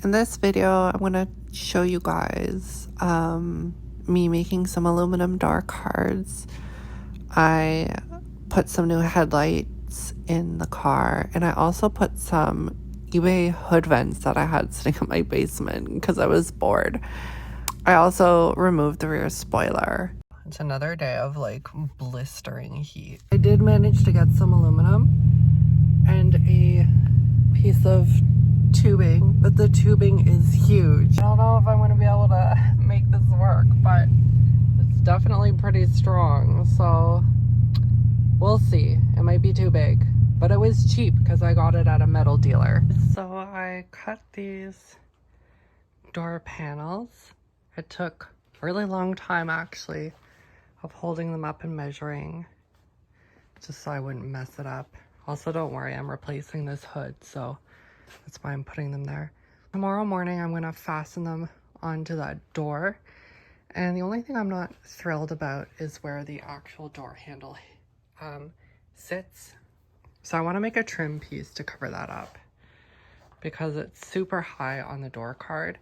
In this video, I'm going to show you guys me making some aluminum door cards. I put some new headlights in the car, and I also put some eBay hood vents that I had sitting in my basement because I was bored. I also removed the rear spoiler. It's another day of like blistering heat. I did manage to get some aluminum and a piece of tubing, but the tubing is huge. I don't know if I'm going to be able to make this work, but it's definitely pretty strong, so we'll see. It might be too big, but it was cheap because I got it at a metal dealer. So I cut these door panels. It took a really long time actually of holding them up and measuring just so I wouldn't mess it up. Also, don't worry, I'm replacing this hood, so that's why I'm putting them there. Tomorrow morning, I'm gonna fasten them onto that door. And the only thing I'm not thrilled about is where the actual door handle sits. So I wanna make a trim piece to cover that up because it's super high on the door card.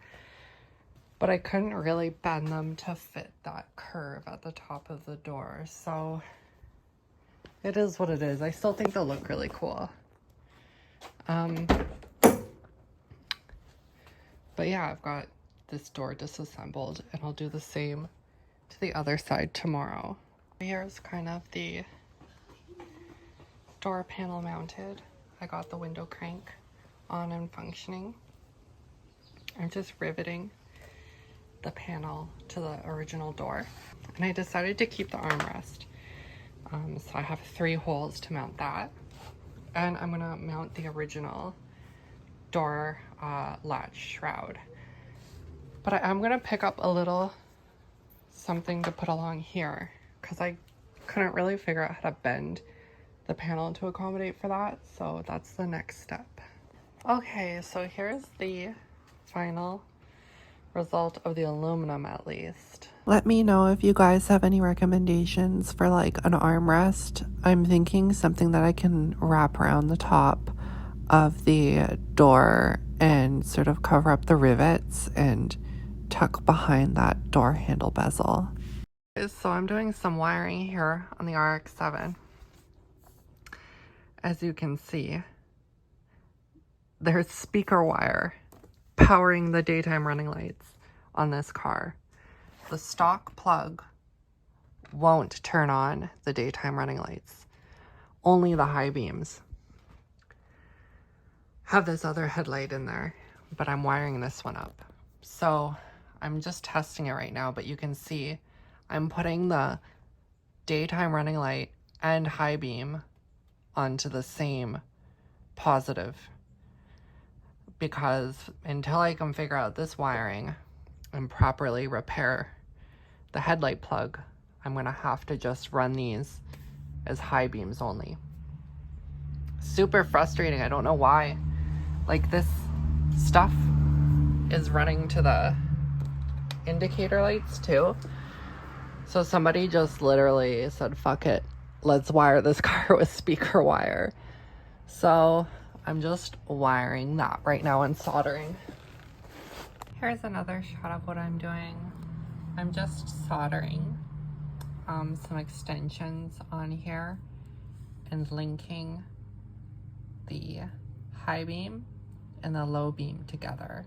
But I couldn't really bend them to fit that curve at the top of the door. So it is what it is. I still think they'll look really cool. But yeah, I've got this door disassembled and I'll do the same to the other side tomorrow. Here's kind of the door panel mounted. I got the window crank on and functioning. I'm just riveting the panel to the original door. And I decided to keep the armrest. So I have 3 holes to mount that. And I'm gonna mount the original door latch shroud. But I'm gonna pick up a little something to put along here because I couldn't really figure out how to bend the panel to accommodate for that. So that's the next step. Okay, so here's the final result of the aluminum, at least. Let me know if you guys have any recommendations for like an armrest. I'm thinking something that I can wrap around the top of the door and sort of cover up the rivets and tuck behind that door handle bezel. So I'm doing some wiring here on the RX-7. As you can see, there's speaker wire powering the daytime running lights on this car. The stock plug won't turn on the daytime running lights. Only the high beams have this other headlight in there, but I'm wiring this one up. So I'm just testing it right now, but you can see I'm putting the daytime running light and high beam onto the same positive, because until I can figure out this wiring and properly repair the headlight plug, I'm gonna have to just run these as high beams only. Super frustrating. I don't know why. Like, this stuff is running to the indicator lights too. So somebody just literally said, fuck it, let's wire this car with speaker wire. So I'm just wiring that right now and soldering. Here's another shot of what I'm doing. I'm just soldering some extensions on here and linking the high beam and the low beam together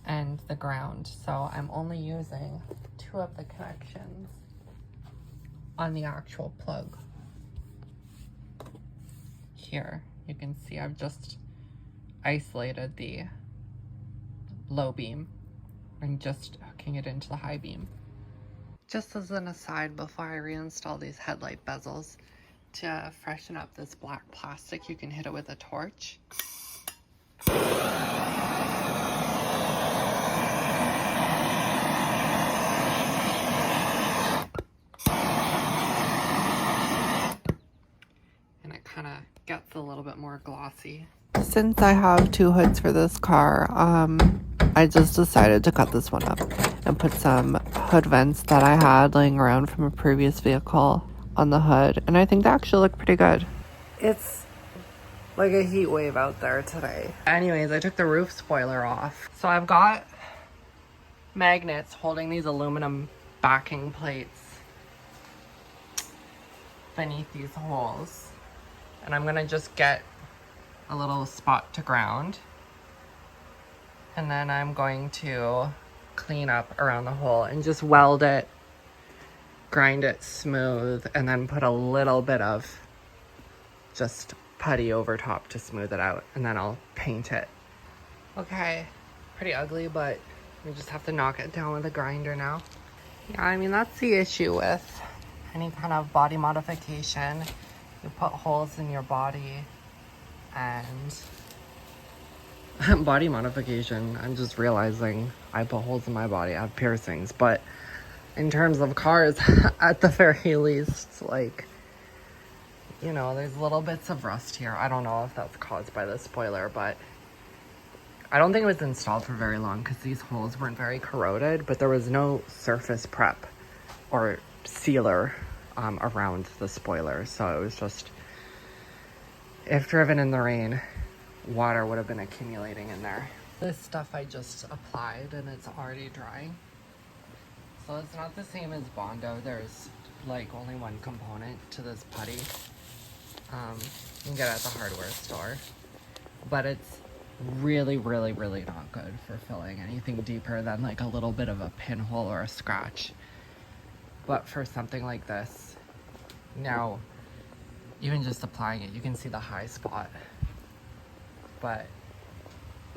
and the ground. So I'm only using 2 of the connections on the actual plug. Here you can see I've just isolated the low beam and just hooking it into the high beam. Just as an aside, before I reinstall these headlight bezels, to freshen up this black plastic, you can hit it with a torch. And it kind of gets a little bit more glossy. Since I have 2 hoods for this car, I just decided to cut this one up and put some hood vents that I had laying around from a previous vehicle on the hood, and I think they actually look pretty good. It's like a heat wave out there today. Anyways, I took the roof spoiler off. So I've got magnets holding these aluminum backing plates beneath these holes. And I'm gonna just get a little spot to ground. And then I'm going to clean up around the hole and just weld it, grind it smooth, and then put a little bit of just putty over top to smooth it out, and then I'll paint it. Okay, pretty ugly, but we just have to knock it down with a grinder now. Yeah, I mean, that's the issue with any kind of body modification. You put holes in your body, and body modification, I'm just realizing I put holes in my body. I have piercings, but in terms of cars, at the very least, like, you know, there's little bits of rust here. I don't know if that's caused by the spoiler, but I don't think it was installed for very long because these holes weren't very corroded, but there was no surface prep or sealer around the spoiler. So it was just, if driven in the rain, water would have been accumulating in there. This stuff I just applied and it's already drying. So it's not the same as Bondo. There's like only one component to this putty. You can get it at the hardware store. But it's really, really, really not good for filling anything deeper than like a little bit of a pinhole or a scratch. But for something like this, now, even just applying it, you can see the high spot. But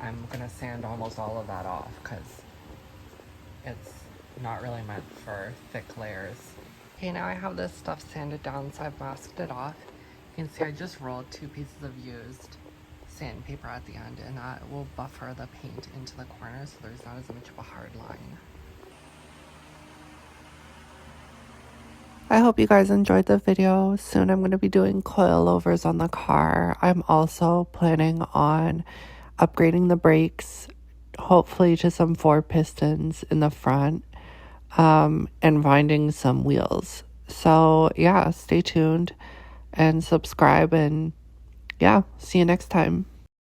I'm gonna sand almost all of that off because it's not really meant for thick layers. Okay, now I have this stuff sanded down, so I've masked it off. You can see I just rolled 2 pieces of used sandpaper at the end, and that will buffer the paint into the corner so there's not as much of a hard line. I hope you guys enjoyed the video. Soon I'm going to be doing coilovers on the car. I'm also planning on upgrading the brakes, hopefully to some 4 pistons in the front, and finding some wheels. So yeah, stay tuned and subscribe, and yeah, see you next time.